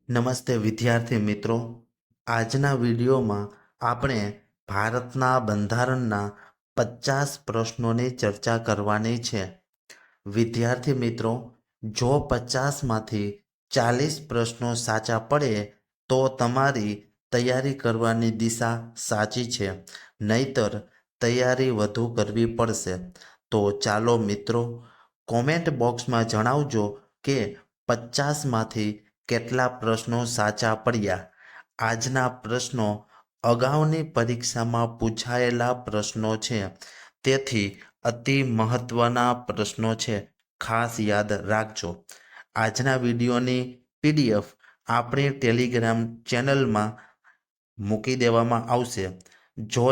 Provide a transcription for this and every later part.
નમસ્તે વિદ્યાર્થી મિત્રો, આજના વિડીયોમાં આપણે ભારતના બંધારણના 50 પ્રશ્નોની ચર્ચા કરવાની છે. વિદ્યાર્થી મિત્રો, જો 50માંથી 40 પ્રશ્નો સાચા પડે તો તમારી તૈયારી કરવાની દિશા સાચી છે, નહીતર તૈયારી વધુ કરવી પડશે. તો ચાલો મિત્રો, કોમેન્ટ બોક્સમાં જણાવજો કે 50માંથી કેટલા પ્રશ્નો સાચા પડ્યા. આજના પ્રશ્નો અગાઉની પરીક્ષામાં પૂછાયેલા પ્રશ્નો છે, તેથી અતિ મહત્વના પ્રશ્નો છે. ખાસ યાદ રાખજો. આજના વિડીયોની PDF આપણી ટેલિગ્રામ ચેનલમાં મૂકી દેવામાં આવશે. જો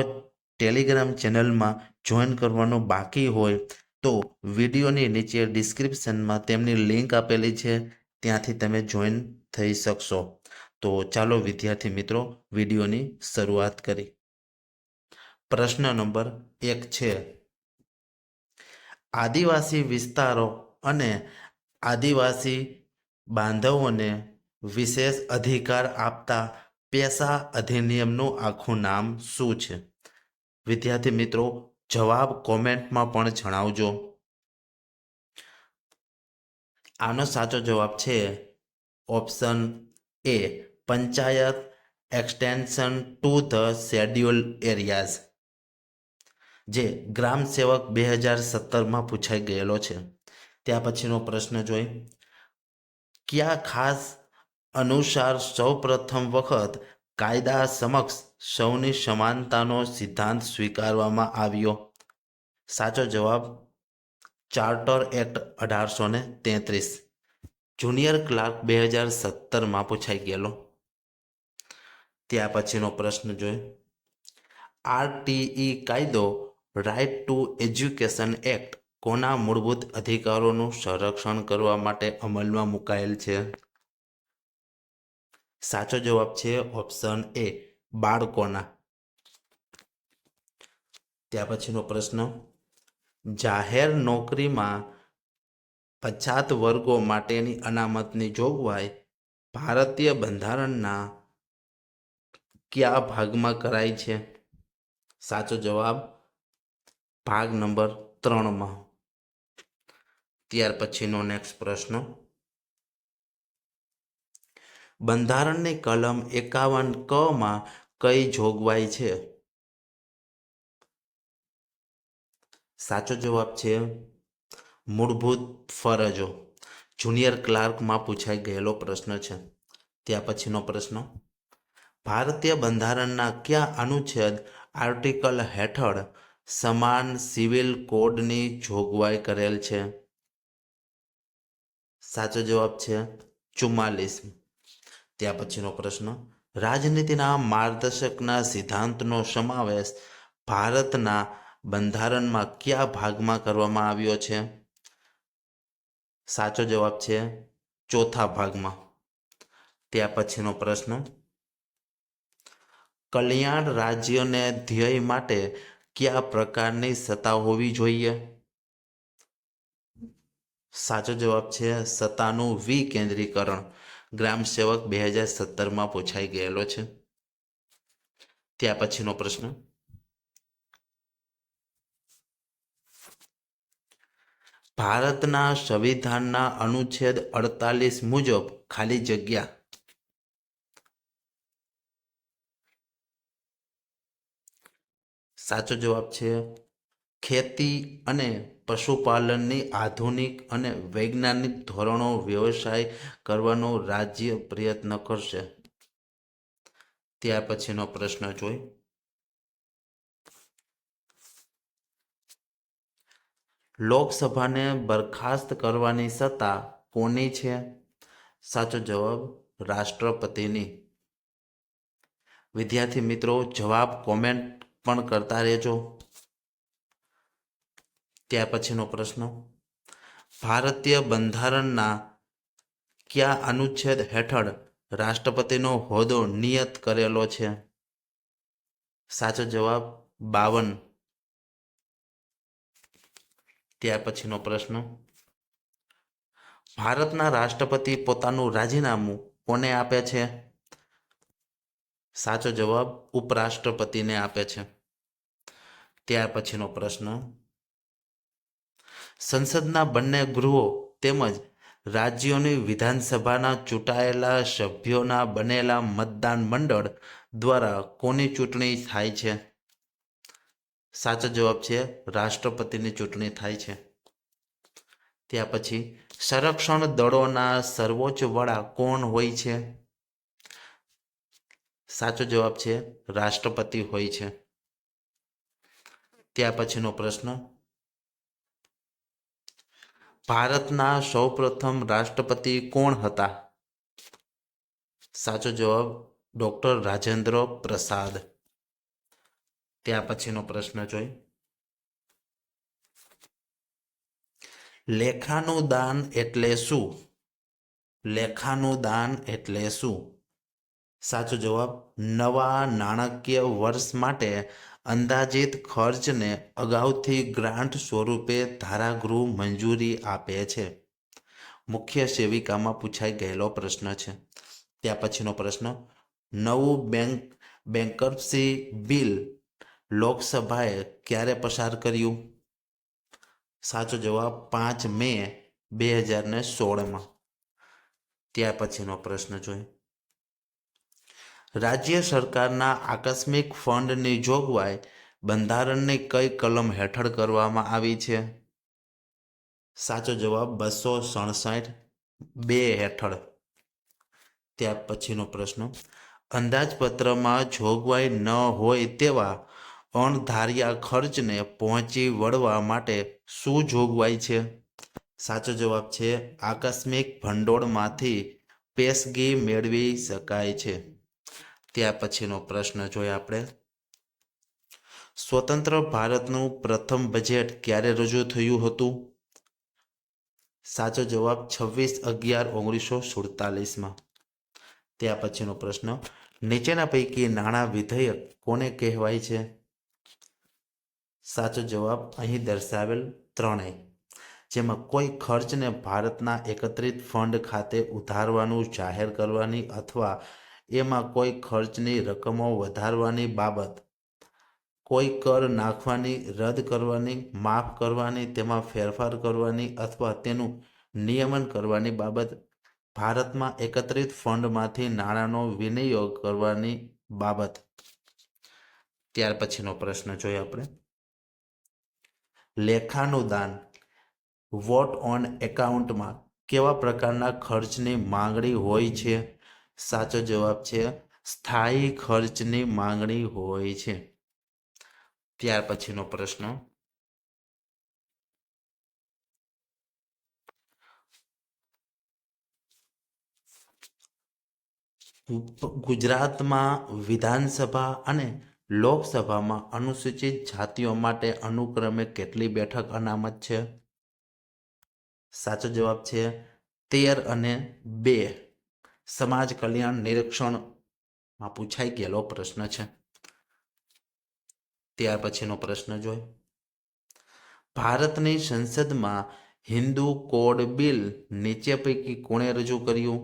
ટેલિગ્રામ ચેનલમાં જોઈન કરવાનું બાકી હોય તો વિડીયોની નીચે ડિસ્ક્રિપ્શનમાં તેમની લિંક આપેલી છે, ત્યાંથી તમે જોઈન થઈ શકશો. તો ચાલો વિદ્યાર્થી મિત્રો, વિડીયોની શરૂઆત કરી. પ્રશ્ન નંબર 1 છે, આદિવાસી વિસ્તારો અને આદિવાસી બાંધવોને વિશેષ અધિકાર આપતા પેસા અધિનિયમનું આખું નામ શું છે? વિદ્યાર્થી મિત્રો, જવાબ કોમેન્ટમાં પણ જણાવજો. આનો સાચો જવાબ છે option A, panchayat extension to the schedule areas, જે ગ્રામ સેવક 2017માં પૂછાઈ ગયેલો છે. ત્યાં પછીનો પ્રશ્ન જોઈ, કયા ખાસ અનુસાર સૌ પ્રથમ વખત કાયદા સમક્ષ સૌની સમાનતાનો સિદ્ધાંત સ્વીકારવામાં આવ્યો? સાચો જવાબ ચાર્ટર એક્ટ 1833, જુનિયર ક્લાર્ક 2017માં પૂછાઈ ગયેલો. ત્યાં પછીનો પ્રશ્ન જોઈ, RTE કાયદો રાઇટ ટુ એજ્યુકેશન એક્ટ કોના મૂળભૂત અધિકારોનું સંરક્ષણ કરવા માટે અમલમાં મુકાયેલ છે? સાચો જવાબ છે ઓપ્શન એ, બાળકોના. ત્યાં પછીનો પ્રશ્ન, જાહેર નોકરીમાં પછાત વર્ગો માટેની અનામતની જોગવાઈ ભારતીય બંધારણના કયા ભાગમાં કરાઈ છે? સાચો જવાબ ભાગ નંબર 3માં. ત્યાર પછીનો નેક્સ્ટ પ્રશ્ન, બંધારણની કલમ 51 માં કઈ જોગવાઈ છે? સાચો જવાબ છે મૂળભૂત ફરજો, જુનિયર ક્લાર્કમાં પૂછાઈ ગયેલો પ્રશ્ન છે. ત્યાં પછીનો પ્રશ્ન, ભારતીય બંધારણના કયા અનુચ્છેદ આર્ટિકલ હેઠળ સમાન સિવિલ કોડની જોગવાઈ કરેલ છે? સાચો જવાબ છે 44. ત્યાં પછીનો પ્રશ્ન, રાજનીતિના માર્ગદર્શકના સિદ્ધાંતનો સમાવેશ ભારતના બંધારણમાં કયા ભાગમાં કરવામાં આવ્યો છે? સાચો જવાબ છે 4થા ભાગમાં. ત્યાં પછીનો પ્રશ્ન, કલ્યાણ રાજ્યને ધ્યેય માટે કયા પ્રકારની સત્તા હોવી જોઈએ? સાચો જવાબ છે સત્તાનું વિકેન્દ્રીકરણ, ગ્રામ સેવક 2017માં પૂછાઈ ગયેલો છે. ત્યાં પછીનો પ્રશ્ન, ભારતના સંવિધાનના અનુચ્છેદ 48 મુજબ ખાલી જગ્યા. સાચો જવાબ છે ખેતી અને પશુપાલનની આધુનિક અને વૈજ્ઞાનિક ધોરણો વ્યવસાય કરવાનો રાજ્ય પ્રયત્ન કરશે. ત્યાર પછીનો પ્રશ્ન જોઈ, લોકસભાને બરખાસ્ત કરવાની સત્તા કોની છે? સાચો જવાબ રાષ્ટ્રપતિની. વિદ્યાર્થી મિત્રો, જવાબ કોમેન્ટ પણ કરતા રહેજો. ત્યાર પછીનો પ્રશ્ન, ભારતીય બંધારણના કયા અનુચ્છેદ હેઠળ રાષ્ટ્રપતિનો હોદ્દો નિયત કરેલો છે? સાચો જવાબ 52. ત્યાર પછીનો પ્રશ્ન, ભારતના રાષ્ટ્રપતિ પોતાનું રાજીનામું કોને આપે છે? સાચો જવાબ ઉપરાષ્ટ્રપતિને આપે છે. ત્યાર પછીનો પ્રશ્ન, સંસદના બંને ગૃહો તેમજ રાજ્યોની વિધાનસભાના ચૂંટાયેલા સભ્યોના બનેલા મતદાન મંડળ દ્વારા કોની ચૂંટણી થાય છે? સાચો જવાબ છે રાષ્ટ્રપતિની ચૂંટણી થાય છે. ત્યાર પછી સંરક્ષણ દળોના સર્વોચ્ચ વડા કોણ હોય છે? સાચો જવાબ છે રાષ્ટ્રપતિ હોય છે. ત્યાર પછીનો પ્રશ્ન, ભારતના સૌપ્રથમ રાષ્ટ્રપતિ કોણ હતા? સાચો જવાબ ડોક્ટર રાજેન્દ્ર પ્રસાદ. ત્યાર પછીનો પ્રશ્ન જોઈ, લેખાનું દાન એટલે શું? લેખાનું દાન એટલે શું? સાચો જવાબ નવા નાણાકીય વર્ષ માટે અંદાજિત ખર્ચને અગાઉથી ગ્રાન્ટ સ્વરૂપે ધારાગૃહ મંજૂરી આપે છે. મુખ્ય સેવિકામાં પૂછાઈ ગયેલો પ્રશ્ન છે. ત્યાર પછીનો પ્રશ્ન, નવું બેન્કરપ્સી બિલ લોકસભાએ ક્યારે પસાર કર્યું? સાચો જવાબ 5 મે 2016. ત્યાર પછીનો પ્રશ્ન જોઈએ, રાજ્ય સરકારના આકસ્મિક ફંડની જોગવાઈ બંધારણની કઈ કલમ હેઠળ કરવામાં આવી છે? સાચો જવાબ 267(2) હેઠળ. ત્યાર પછીનો પ્રશ્ન, અંદાજપત્રમાં જોગવાઈ ન હોય તેવા અણધાર્યા ખર્ચને પહોંચી વળવા માટે શું જોગવાઈ છે? સાચો જવાબ છે આકસ્મિક ભંડોળમાંથી પેશગી મેળવી શકાય છે. ત્યાર પછીનો પ્રશ્ન જોઈએ આપણે, સ્વતંત્ર ભારતનું પ્રથમ બજેટ ક્યારે રજૂ થયું હતું? સાચો જવાબ 26/11/1947. ત્યાર પછીનો પ્રશ્ન, નીચેના પૈકી નાણાં વિધેયક કોને કહેવાય છે? સાચો જવાબ અહીં દર્શાવેલ ત્રણેય, જેમાં કોઈ ખર્ચને ભારતના એકત્રિત ફંડ ખાતે ઉધારવાનું જાહેર કરવાની અથવા એમાં કોઈ ખર્ચની રકમો વધારવાની બાબત, કોઈ કર નાખવાની, રદ કરવાની, માફ કરવાની, તેમાં ફેરફાર કરવાની અથવા તેનું નિયમન કરવાની બાબત, ભારતમાં એકત્રિત ફંડમાંથી નાણાંનો વિનિયોગ કરવાની બાબત. ત્યાર પછીનો પ્રશ્ન જોઈએ આપણે, લેખાનું દાન વોટ ઓન એકાઉન્ટમાં કેવા પ્રકારના ખર્ચની માંગણી હોય છે? સાચો જવાબ છે સ્થાયી ખર્ચની માંગણી હોય છે. ત્યાર પછીનો પ્રશ્ન, ગુજરાતમાં વિધાનસભા અને લોકસભામાં અનુસૂચિત જાતિઓ માટે અનુક્રમે કેટલી બેઠક અનામત છે? સાચો જવાબ છે 13 અને 2. સમાજ કલ્યાણ નિરીક્ષણમાં પૂછાઈ ગયેલો પ્રશ્ન છે. ત્યાર પછીનો પ્રશ્ન જોઈ, ભારતની સંસદમાં હિન્દુ કોડ બિલ નીચે પૈકી કોણે રજૂ કર્યું?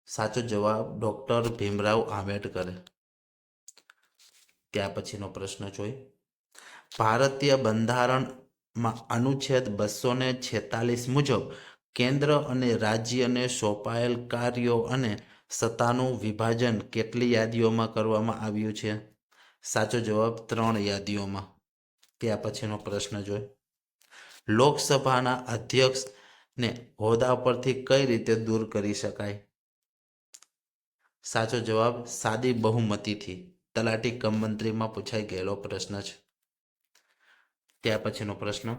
સાચો જવાબ ડોક્ટર ભીમરાવ આંબેડકરે. ત્યાર પછીનો પ્રશ્ન જોઈ, ભારતીય બંધારણમાં અનુચ્છેદ 246 મુજબ કેન્દ્ર અને રાજ્યને સોંપાયેલ કાર્યો અને સત્તાનું વિભાજન કેટલી યાદીઓમાં કરવામાં આવ્યું છે? સાચો જવાબ 3 યાદીઓમાં. ત્યાર પછીનો પ્રશ્ન જોઈ, લોકસભાના અધ્યક્ષને હોદ્દા પરથી કઈ રીતે દૂર કરી શકાય? સાચો જવાબ સાદી બહુમતીથી. તલાટી કમ મંત્રીમાં પૂછાઈ ગયેલો પ્રશ્ન છે. ત્યાર પછીનો પ્રશ્ન,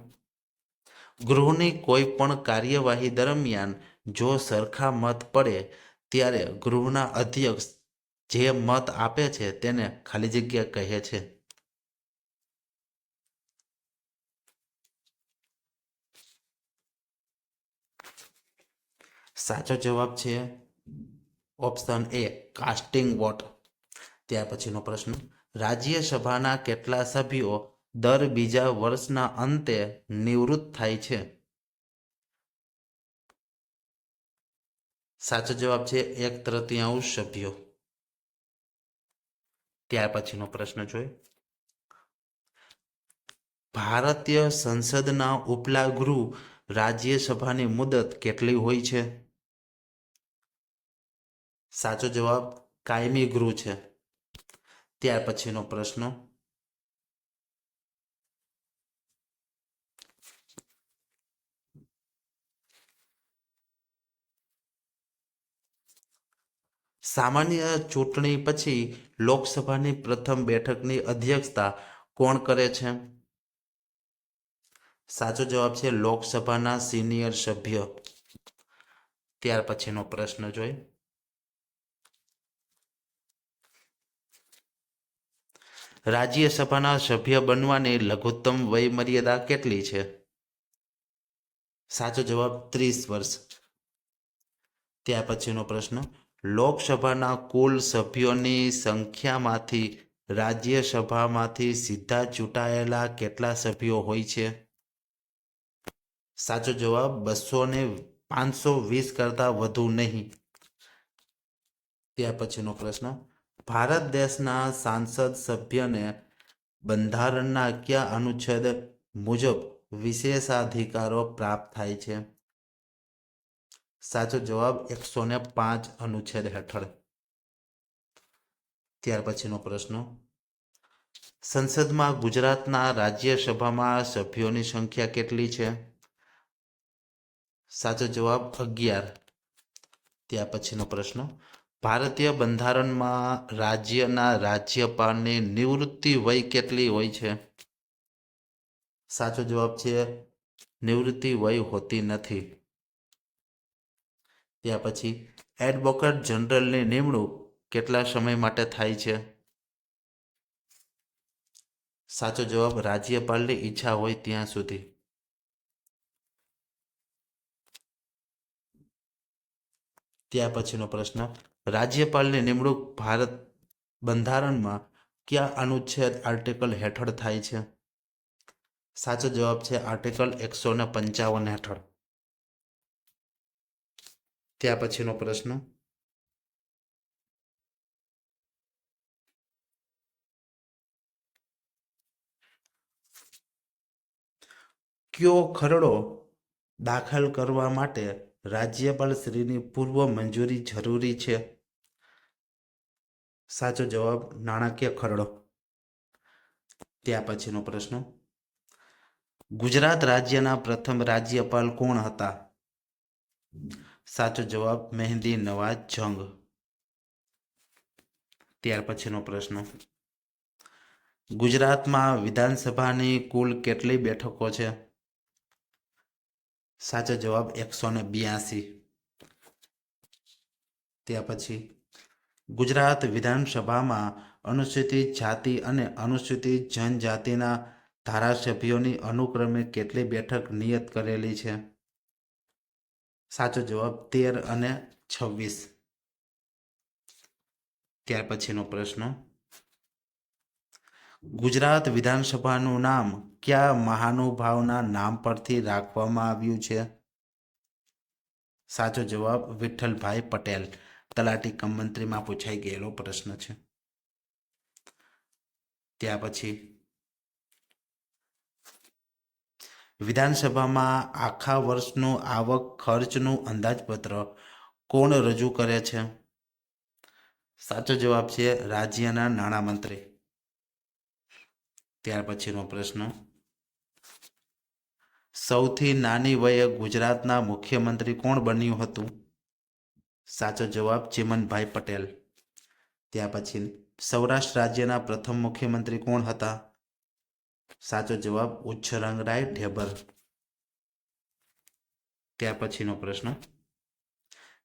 ગૃહની કોઈ પણ કાર્યવાહી દરમિયાન જો સરખા મત પડે ત્યારે ગૃહના અધ્યક્ષ જે મત આપે છે તેને ખાલી જગ્યા કહે છે. સાચો જવાબ છે ઓપ્શન એ કાસ્ટિંગ વોટ. ત્યાર પછીનો પ્રશ્ન, રાજ્યસભાના કેટલા સભ્યો દર બીજા વર્ષના અંતે નિવૃત્ત થાય છે? સાચો જવાબ છે 1/3 સભ્યો. ત્યાર પછીનો પ્રશ્ન જોઈએ. ભારતીય સંસદના ઉપલા ગૃહ રાજ્યસભાની મુદત કેટલી હોય છે? સાચો જવાબ કાયમી ગૃહ છે. ત્યાર પછીનો પ્રશ્ન. સામાન્ય ચૂંટણી પછી લોકસભાની પ્રથમ બેઠકની અધ્યક્ષતા કોણ કરે છે? સાચો જવાબ છે લોકસભાના સિનિયર સભ્ય. ત્યાર પછીનો પ્રશ્ન જોઈએ. રાજ્યસભાના સભ્ય બનવાની લઘુત્તમ વય મર્યાદા કેટલી છે? સાચો જવાબ 30 વર્ષ. ત્યાર પછીનો પ્રશ્ન. લોકસભાના કુલ સભ્યોની સંખ્યામાંથી રાજ્યસભામાંથી સીધા ચૂંટાયેલા કેટલા સભ્યો હોય છે? સાચો જવાબ 520 કરતા વધુ નહીં. ત્યાર પછીનો પ્રશ્ન. ભારત દેશના સાંસદ સભ્યને બંધારણના કયા અનુચ્છેદ મુજબ વિશેષાધિકારો પ્રાપ્ત થાય છે? સાચો જવાબ 105 અનુચ્છેદ હેઠળ. ત્યાર પછીનો પ્રશ્ન. સંસદમાં ગુજરાતના રાજ્યસભામાં સભ્યોની સંખ્યા કેટલી છે? સાચો જવાબ 11. ત્યાર પછીનો પ્રશ્ન. ભારતીય બંધારણમાં રાજ્યના રાજ્યપાલની નિવૃત્તિ વય કેટલી હોય છે? સાચો જવાબ છે નિવૃત્તિ વય હોતી નથી. ત્યાર પછી એડવોકેટ જનરલની નિમણૂક કેટલા સમય માટે થાય છે? સાચો જવાબ રાજ્યપાલની ઈચ્છા હોય ત્યાં સુધી. ત્યાર પછીનો પ્રશ્ન. રાજ્યપાલની નિમણૂક ભારત બંધારણમાં કયા અનુચ્છેદ આર્ટિકલ હેઠળ થાય છે? સાચો જવાબ છે આર્ટિકલ 155 હેઠળ. ત્યાર પછીનો પ્રશ્ન. કયો ખરડો દાખલ કરવા માટે રાજ્યપાલ શ્રીની પૂર્વ મંજૂરી જરૂરી છે? સાચો જવાબ નાણાકીય ખરડો. ત્યાર પછીનો પ્રશ્ન. ગુજરાત રાજ્યના પ્રથમ રાજ્યપાલ કોણ હતા? સાચો જવાબ મહેંદી નવાઝ જંગ. ત્યાર પછીનો પ્રશ્ન. ગુજરાતમાં વિધાનસભાની કુલ કેટલી બેઠકો છે? સાચો જવાબ 182. ત્યાર પછી ગુજરાત વિધાનસભામાં અનુસૂચિત જાતિ અને અનુસૂચિત જનજાતિના ધારાસભ્યોની અનુક્રમે કેટલી બેઠક નિયત કરેલી છે? સાચો જવાબ 13 અને 26. ત્યાર પછીનો પ્રશ્ન. ગુજરાત વિધાનસભાનું નામ કયા મહાનુભાવના નામ પરથી રાખવામાં આવ્યું છે? સાચો જવાબ વિઠ્ઠલભાઈ પટેલ. તલાટી કમ મંત્રીમાં પૂછાઈ ગયેલો પ્રશ્ન છે. ત્યાર પછી વિધાનસભામાં આખા વર્ષનું આવક ખર્ચનું અંદાજપત્ર કોણ રજૂ કરે છે? સાચો જવાબ છે રાજ્યના નાણામંત્રી. ત્યાર પછીનો પ્રશ્ન. સૌથી નાની વયે ગુજરાતના મુખ્યમંત્રી કોણ બન્યું હતું? સાચો જવાબ ચીમનભાઈ પટેલ. ત્યાર પછી સૌરાષ્ટ્ર રાજ્યના પ્રથમ મુખ્યમંત્રી કોણ હતા? સાચો જવાબ ઉચ્છરંગરાય ઢેબર. ત્યાર પછીનો પ્રશ્ન.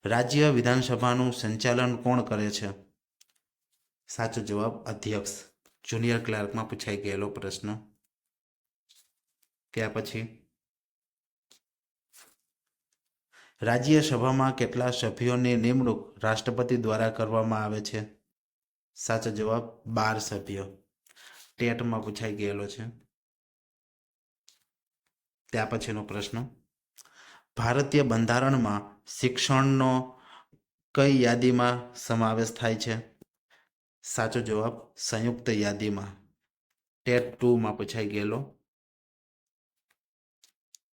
રાજ્ય વિધાનસભાનું સંચાલન કોણ કરે છે? સાચો જવાબ અધ્યક્ષ. જુનિયર ક્લાર્કમાં પૂછાઈ ગયેલો પ્રશ્ન. ત્યાર પછી રાજ્યસભામાં કેટલા સભ્યોની નિમણૂક રાષ્ટ્રપતિ દ્વારા કરવામાં આવે છે? સાચો જવાબ 12 સભ્યો. ટેટમાં પૂછાઈ ગયેલો છે. ત્યાર પછીનો પ્રશ્ન. ભારતીય બંધારણમાં શિક્ષણનો કઈ યાદીમાં સમાવેશ થાય છે? સાચો જવાબ સંયુક્ત યાદીમાં. ટેટ 2 પૂછાઈ ગયેલો.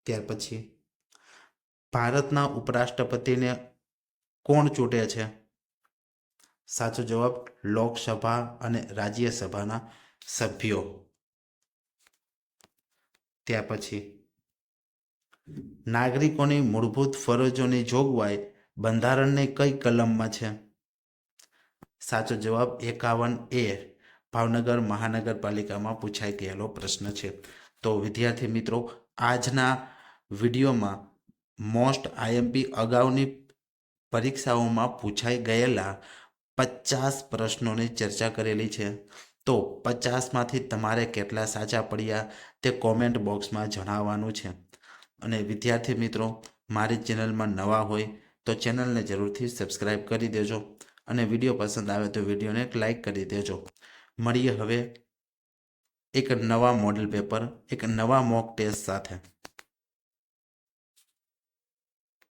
ત્યાર પછી ભારતના ઉપરાષ્ટ્રપતિને કોણ ચૂંટે છે? સાચો જવાબ લોકસભા અને રાજ્યસભાના સભ્યો. ત્યાર પછી નાગરિકોની મૂળભૂત ફરજોની જોગવાઈ બંધારણની કઈ કલમમાં છે? સાચો જવાબ 51A ભાવનગર મહાનગરપાલિકામાં પૂછાઈ ગયેલો પ્રશ્ન છે. તો વિદ્યાર્થી મિત્રો, આજના વિડીયોમાં મોસ્ટ આઈએમપી અગાઉની પરીક્ષાઓમાં પૂછાઈ ગયેલા 50 પ્રશ્નોની ચર્ચા કરેલી છે. તો 50માંથી તમારે કેટલા સાચા પડ્યા તે કોમેન્ટ બોક્સમાં જણાવવાનું છે. અને વિદ્યાર્થી મિત્રો, મારી ચેનલમાં નવા હોય તો ચેનલને જરૂરથી સબસ્ક્રાઈબ કરી દેજો અને વિડીયો પસંદ આવે તો વિડીયોને એક લાઈક કરી દેજો. મળીએ હવે એક નવા મોડેલ પેપર, એક નવા મોક ટેસ્ટ સાથે.